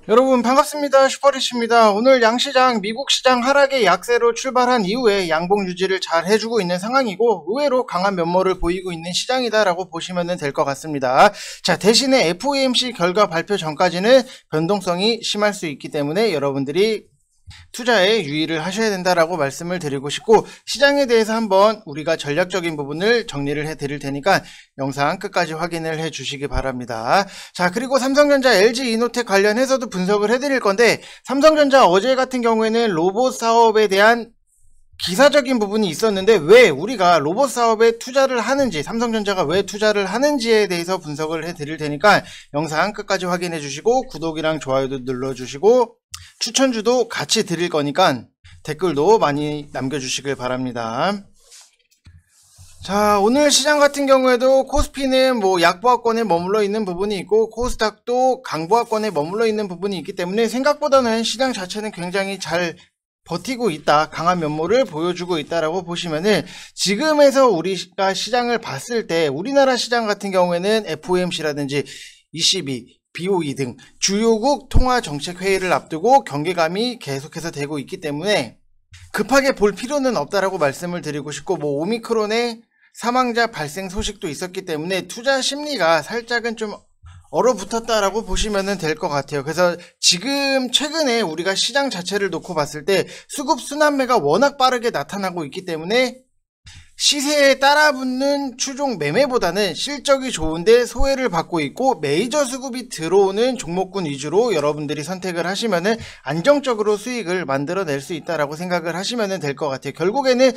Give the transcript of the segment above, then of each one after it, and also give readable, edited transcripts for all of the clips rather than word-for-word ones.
여러분 반갑습니다. 슈퍼리치입니다. 오늘 양시장 미국 시장 하락의 약세로 출발한 이후에 양봉 유지를 잘 해주고 있는 상황이고 의외로 강한 면모를 보이고 있는 시장이다라고 보시면 될 것 같습니다. 자, 대신에 FOMC 결과 발표 전까지는 변동성이 심할 수 있기 때문에 여러분들이 투자에 유의를 하셔야 된다라고 말씀을 드리고 싶고, 시장에 대해서 한번 우리가 전략적인 부분을 정리를 해 드릴 테니까 영상 끝까지 확인을 해 주시기 바랍니다. 자, 그리고 삼성전자, LG 이노텍 관련해서도 분석을 해 드릴 건데, 삼성전자 어제 같은 경우에는 로봇 사업에 대한 기사적인 부분이 있었는데 왜 우리가 로봇 사업에 투자를 하는지, 삼성전자가 왜 투자를 하는지에 대해서 분석을 해 드릴 테니까 영상 끝까지 확인해 주시고 구독이랑 좋아요도 눌러 주시고 추천주도 같이 드릴 거니까 댓글도 많이 남겨주시길 바랍니다. 자, 오늘 시장 같은 경우에도 코스피는 약보합권에 머물러 있는 부분이 있고 코스닥도 강보합권에 머물러 있는 부분이 있기 때문에 생각보다는 시장 자체는 굉장히 잘 버티고 있다, 강한 면모를 보여주고 있다라고 보시면은, 지금에서 우리가 시장을 봤을 때 우리나라 시장 같은 경우에는 FOMC라든지 ECB, BOE 등 주요국 통화정책회의를 앞두고 경계감이 계속해서 되고 있기 때문에 급하게 볼 필요는 없다라고 말씀을 드리고 싶고, 오미크론의 사망자 발생 소식도 있었기 때문에 투자 심리가 살짝은 좀 얼어붙었다라고 보시면 될 것 같아요. 그래서 지금 최근에 우리가 시장 자체를 놓고 봤을 때 수급 순환매가 워낙 빠르게 나타나고 있기 때문에 시세에 따라붙는 추종 매매보다는 실적이 좋은데 소외를 받고 있고 메이저 수급이 들어오는 종목군 위주로 여러분들이 선택을 하시면은 안정적으로 수익을 만들어낼 수 있다라고 생각을 하시면 될 것 같아요. 결국에는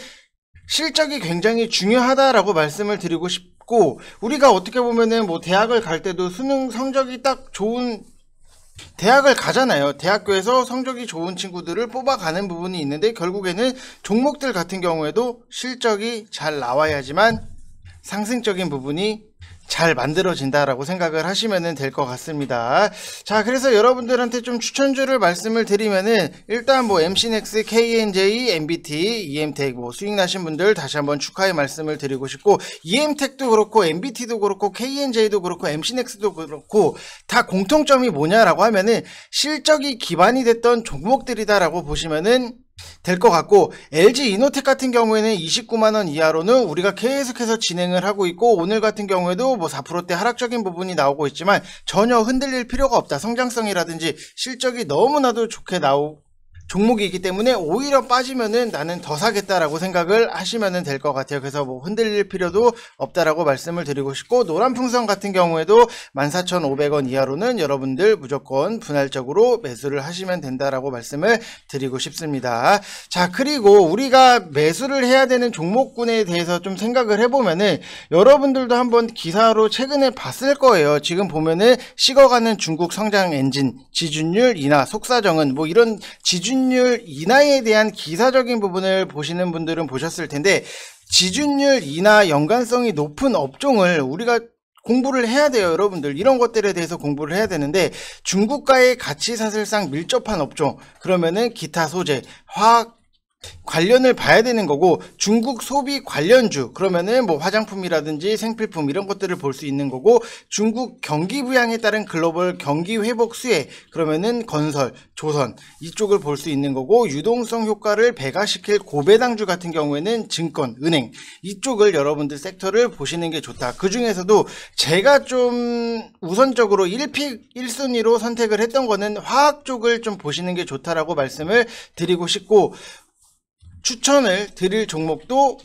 실적이 굉장히 중요하다라고 말씀을 드리고 싶고, 우리가 어떻게 보면은 대학을 갈 때도 수능 성적이 딱 좋은 대학을 가잖아요. 대학교에서 성적이 좋은 친구들을 뽑아가는 부분이 있는데 결국에는 종목들 같은 경우에도 실적이 잘 나와야지만 상승적인 부분이 잘 만들어진다라고 생각을 하시면 될 것 같습니다. 자, 그래서 여러분들한테 좀 추천주를 말씀을 드리면은, 일단 MC넥스, KNJ, MBT, EM텍 수익 나신 분들 다시 한번 축하의 말씀을 드리고 싶고, EM텍도 그렇고 MBT도 그렇고 KNJ도 그렇고 MC넥스도 그렇고 다 공통점이 뭐냐라고 하면은 실적이 기반이 됐던 종목들이다라고 보시면은 될 것 같고, LG 이노텍 같은 경우에는 29만원 이하로는 우리가 계속해서 진행을 하고 있고, 오늘 같은 경우에도 4%대 하락적인 부분이 나오고 있지만 전혀 흔들릴 필요가 없다. 성장성이라든지 실적이 너무나도 좋게 종목이기 때문에 오히려 빠지면은 나는 더 사겠다라고 생각을 하시면 될 것 같아요. 그래서 흔들릴 필요도 없다라고 말씀을 드리고 싶고, 노란풍선 같은 경우에도 14,500원 이하로는 여러분들 무조건 분할적으로 매수를 하시면 된다라고 말씀을 드리고 싶습니다. 자, 그리고 우리가 매수를 해야 되는 종목군에 대해서 좀 생각을 해보면은, 여러분들도 한번 기사로 최근에 봤을 거예요. 지금 보면은 식어가는 중국 성장 엔진, 지준율 인하, 속사정은 이런 지준율 인하에 대한 기사적인 부분을 보시는 분들은 보셨을 텐데, 지준율 인하 연관성이 높은 업종을 우리가 공부를 해야 돼요. 여러분들 이런 것들에 대해서 공부를 해야 되는데, 중국과의 가치 사슬상 밀접한 업종, 그러면은 기타 소재, 화학 관련을 봐야 되는 거고, 중국 소비 관련주 그러면은 화장품이라든지 생필품 이런 것들을 볼 수 있는 거고, 중국 경기 부양에 따른 글로벌 경기 회복 수혜 그러면은 건설, 조선 이쪽을 볼 수 있는 거고, 유동성 효과를 배가시킬 고배당주 같은 경우에는 증권, 은행 이쪽을 여러분들 섹터를 보시는 게 좋다. 그 중에서도 제가 좀 우선적으로 1픽 1순위로 선택을 했던 거는 화학 쪽을 좀 보시는 게 좋다라고 말씀을 드리고 싶고, 추천을 드릴 종목도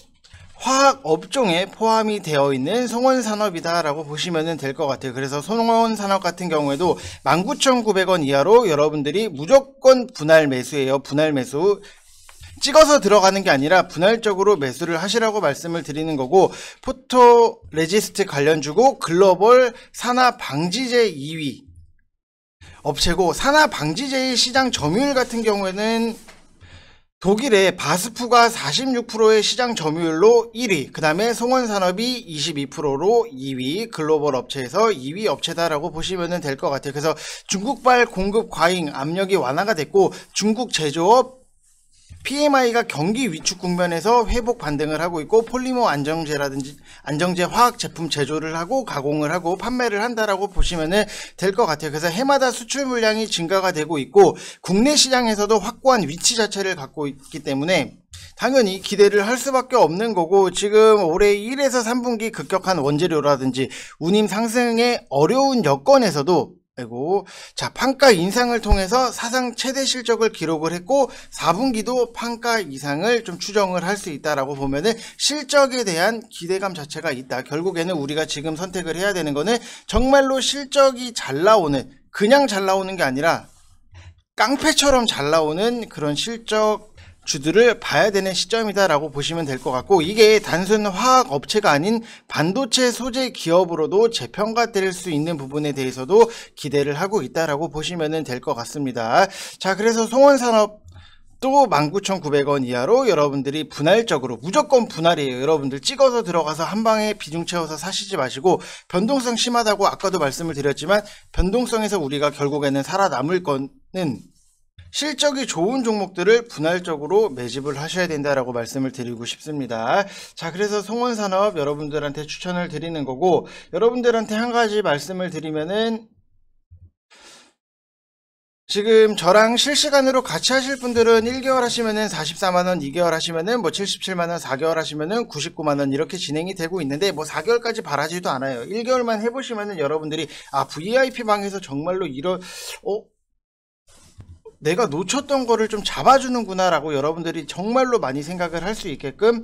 화학 업종에 포함이 되어 있는 송원산업이다 라고 보시면 될 것 같아요. 그래서 송원산업 같은 경우에도 19,900원 이하로 여러분들이 무조건 분할 매수예요. 분할 매수 찍어서 들어가는 게 아니라 분할적으로 매수를 하시라고 말씀을 드리는 거고, 포토 레지스트 관련주고 글로벌 산화 방지제 2위 업체고, 산화 방지제의 시장 점유율 같은 경우에는 독일의 바스프가 46%의 시장 점유율로 1위, 그 다음에 송원산업이 22%로 2위, 글로벌 업체에서 2위 업체다라고 보시면 될 것 같아요. 그래서 중국발 공급 과잉 압력이 완화가 됐고, 중국 제조업 PMI가 경기 위축 국면에서 회복 반등을 하고 있고, 폴리머 안정제라든지 안정제 화학 제품 제조를 하고 가공을 하고 판매를 한다라고 보시면 될 것 같아요. 그래서 해마다 수출 물량이 증가가 되고 있고, 국내 시장에서도 확고한 위치 자체를 갖고 있기 때문에 당연히 기대를 할 수밖에 없는 거고, 지금 올해 1에서 3분기 급격한 원재료라든지 운임 상승의 어려운 여건에서도 자, 판가 인상을 통해서 사상 최대 실적을 기록을 했고, 4분기도 판가 이상을 좀 추정을 할 수 있다라고 보면은 실적에 대한 기대감 자체가 있다. 결국에는 우리가 지금 선택을 해야 되는 거는 정말로 실적이 잘 나오는, 그냥 잘 나오는 게 아니라 깡패처럼 잘 나오는 그런 실적 주들을 봐야 되는 시점이다라고 보시면 될 것 같고, 이게 단순 화학 업체가 아닌 반도체 소재 기업으로도 재평가될 수 있는 부분에 대해서도 기대를 하고 있다라고 보시면 될 것 같습니다. 자, 그래서 송원산업 또 19,900원 이하로 여러분들이 분할적으로, 무조건 분할이에요. 여러분들 찍어서 들어가서 한 방에 비중 채워서 사시지 마시고, 변동성 심하다고 아까도 말씀을 드렸지만 변동성에서 우리가 결국에는 살아남을 거는 실적이 좋은 종목들을 분할적으로 매집을 하셔야 된다라고 말씀을 드리고 싶습니다. 자, 그래서 송원산업 여러분들한테 추천을 드리는 거고, 여러분들한테 한 가지 말씀을 드리면은, 지금 저랑 실시간으로 같이 하실 분들은 1개월 하시면은 44만원, 2개월 하시면은 뭐 77만원, 4개월 하시면은 99만원 이렇게 진행이 되고 있는데, 뭐 4개월까지 바라지도 않아요. 1개월만 해보시면은 여러분들이 VIP 방에서 정말로 내가 놓쳤던 거를 좀 잡아주는구나 라고 여러분들이 정말로 많이 생각을 할 수 있게끔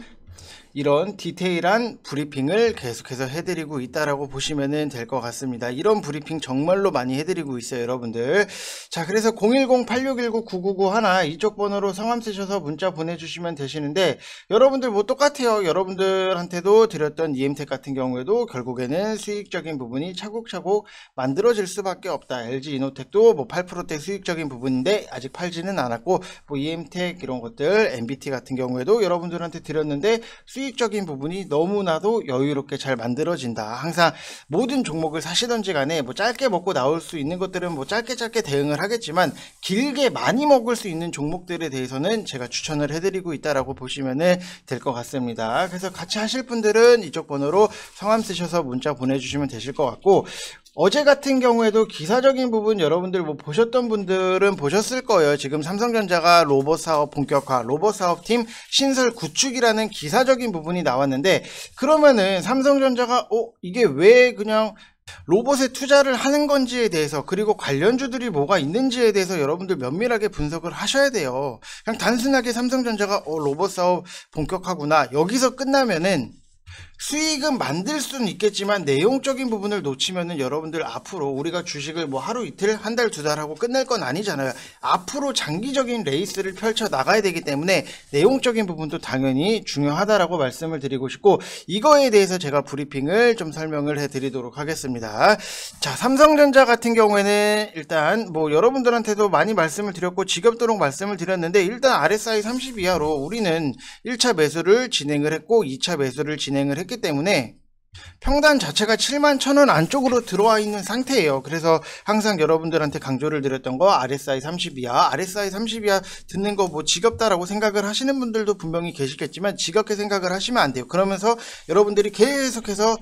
이런 디테일한 브리핑을 계속해서 해드리고 있다라고 보시면 될 것 같습니다. 이런 브리핑 정말로 많이 해드리고 있어요, 여러분들. 자, 그래서 010-8619-9991 이쪽 번호로 성함 쓰셔서 문자 보내주시면 되시는데, 여러분들 뭐 똑같아요. 여러분들한테도 드렸던 EMTech 같은 경우에도 결국에는 수익적인 부분이 차곡차곡 만들어질 수밖에 없다. LG이노텍도 뭐 8%대 수익적인 부분인데 아직 팔지는 않았고, 뭐 EMTech 이런 것들, MBT 같은 경우에도 여러분들한테 드렸는데 수익적인 부분이 너무나도 여유롭게 잘 만들어진다. 항상 모든 종목을 사시던지 간에 뭐 짧게 먹고 나올 수 있는 것들은 뭐 짧게 대응을 하겠지만, 길게 많이 먹을 수 있는 종목들에 대해서는 제가 추천을 해드리고 있다라고 보시면 될 것 같습니다. 그래서 같이 하실 분들은 이쪽 번호로 성함 쓰셔서 문자 보내주시면 되실 것 같고, 어제 같은 경우에도 기사적인 부분 여러분들 뭐 보셨던 분들은 보셨을 거예요. 지금 삼성전자가 로봇 사업 본격화, 로봇 사업팀 신설 구축이라는 기사적인 부분이 나왔는데, 그러면은 삼성전자가 이게 왜 그냥 로봇에 투자를 하는 건지에 대해서, 그리고 관련주들이 뭐가 있는지에 대해서 여러분들 면밀하게 분석을 하셔야 돼요. 그냥 단순하게 삼성전자가 로봇 사업 본격화구나 여기서 끝나면은 수익은 만들 수는 있겠지만 내용적인 부분을 놓치면은 여러분들 앞으로 우리가 주식을 뭐 하루 이틀, 한 달, 두 달 하고 끝낼 건 아니잖아요. 앞으로 장기적인 레이스를 펼쳐 나가야 되기 때문에 내용적인 부분도 당연히 중요하다라고 말씀을 드리고 싶고, 이거에 대해서 제가 브리핑을 좀 설명을 해 드리도록 하겠습니다. 자, 삼성전자 같은 경우에는 일단 뭐 여러분들한테도 많이 말씀을 드렸고 지겹도록 말씀을 드렸는데, 일단 RSI 30 이하로 우리는 1차 매수를 진행을 했고 2차 매수를 진행을 했기 때문에 평단 자체가 71,000원 안쪽으로 들어와 있는 상태예요. 그래서 항상 여러분들한테 강조를 드렸던 거, RSI 30 이하, RSI 30 이하 듣는 거 뭐 지겹다라고 생각을 하시는 분들도 분명히 계시겠지만 지겹게 생각을 하시면 안 돼요. 그러면서 여러분들이 계속해서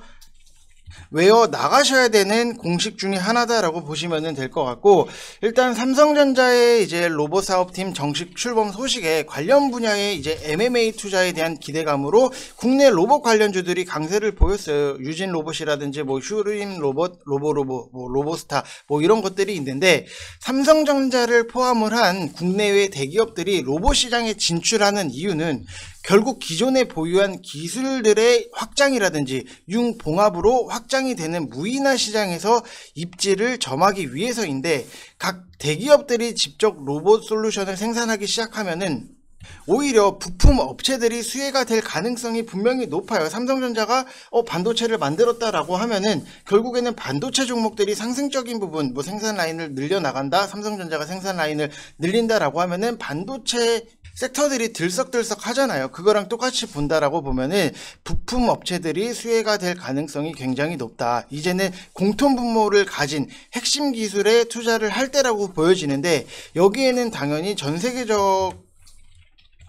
외워 나가셔야 되는 공식 중에 하나다라고 보시면 될 것 같고, 일단 삼성전자의 이제 로봇 사업팀 정식 출범 소식에 관련 분야의 이제 MMA 투자에 대한 기대감으로 국내 로봇 관련주들이 강세를 보였어요. 유진 로봇이라든지 뭐 슈림 로봇, 로보로보, 뭐 로보스타 뭐 이런 것들이 있는데, 삼성전자를 포함을 한 국내외 대기업들이 로봇 시장에 진출하는 이유는 결국 기존에 보유한 기술들의 확장이라든지 융봉합으로 확장이 되는 무인화 시장에서 입지를 점하기 위해서인데, 각 대기업들이 직접 로봇 솔루션을 생산하기 시작하면은 오히려 부품 업체들이 수혜가 될 가능성이 분명히 높아요. 삼성전자가 반도체를 만들었다라고 하면은 결국에는 반도체 종목들이 상승적인 부분, 뭐 생산 라인을 늘려나간다, 삼성전자가 생산 라인을 늘린다라고 하면은 반도체 섹터들이 들썩들썩 하잖아요. 그거랑 똑같이 본다라고 보면은 부품 업체들이 수혜가 될 가능성이 굉장히 높다. 이제는 공통 분모를 가진 핵심 기술에 투자를 할 때라고 보여지는데, 여기에는 당연히 전 세계적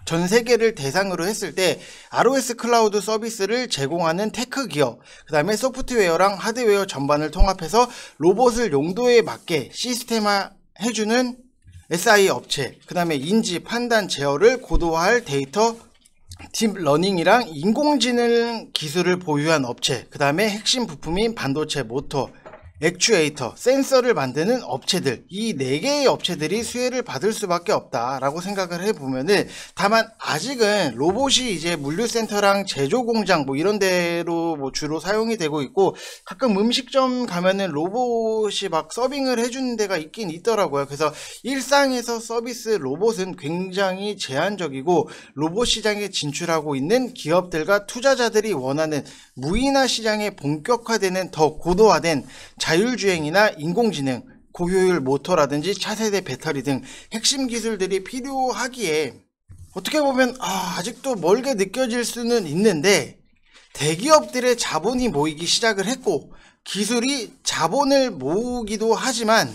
전 세계를 대상으로 했을 때 ROS 클라우드 서비스를 제공하는 테크 기업, 그 다음에 소프트웨어랑 하드웨어 전반을 통합해서 로봇을 용도에 맞게 시스템화 해주는 SI 업체, 그 다음에 인지, 판단, 제어를 고도화할 데이터 딥러닝이랑 인공지능 기술을 보유한 업체, 그 다음에 핵심 부품인 반도체, 모터, 액추에이터, 센서를 만드는 업체들, 이 4개의 업체들이 수혜를 받을 수밖에 없다라고 생각을 해보면은, 다만 아직은 로봇이 이제 물류센터랑 제조공장 뭐 이런 데로 뭐 주로 사용이 되고 있고, 가끔 음식점 가면은 로봇이 막 서빙을 해주는 데가 있긴 있더라고요. 그래서 일상에서 서비스 로봇은 굉장히 제한적이고, 로봇 시장에 진출하고 있는 기업들과 투자자들이 원하는 무인화 시장에 본격화되는 더 고도화된 자율주행이나 인공지능, 고효율 모터라든지 차세대 배터리 등 핵심 기술들이 필요하기에 어떻게 보면 아직도 멀게 느껴질 수는 있는데, 대기업들의 자본이 모이기 시작을 했고 기술이 자본을 모으기도 하지만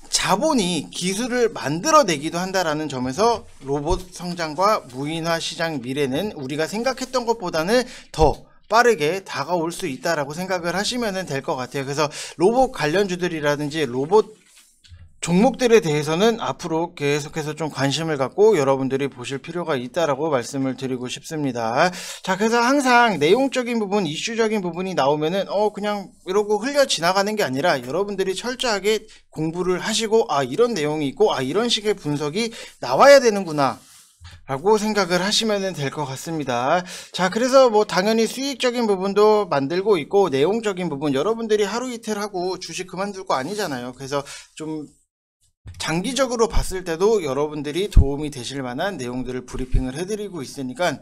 자본이 기술을 만들어내기도 한다라는 점에서 로봇 성장과 무인화 시장 미래는 우리가 생각했던 것보다는 더 빠르게 다가올 수 있다라고 생각을 하시면 될 것 같아요. 그래서 로봇 관련주들이라든지 로봇 종목들에 대해서는 앞으로 계속해서 좀 관심을 갖고 여러분들이 보실 필요가 있다라고 말씀을 드리고 싶습니다. 자, 그래서 항상 내용적인 부분, 이슈적인 부분이 나오면은 그냥 이러고 흘려 지나가는 게 아니라 여러분들이 철저하게 공부를 하시고 이런 내용이 있고 이런 식의 분석이 나와야 되는구나 라고 생각을 하시면 될 것 같습니다. 자, 그래서 뭐 당연히 수익적인 부분도 만들고 있고 내용적인 부분, 여러분들이 하루 이틀 하고 주식 그만둘 거 아니잖아요. 그래서 좀 장기적으로 봤을 때도 여러분들이 도움이 되실 만한 내용들을 브리핑을 해드리고 있으니까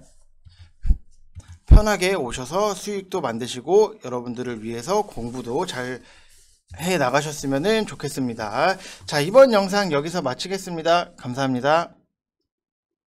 편하게 오셔서 수익도 만드시고 여러분들을 위해서 공부도 잘 해 나가셨으면 좋겠습니다. 자, 이번 영상 여기서 마치겠습니다. 감사합니다.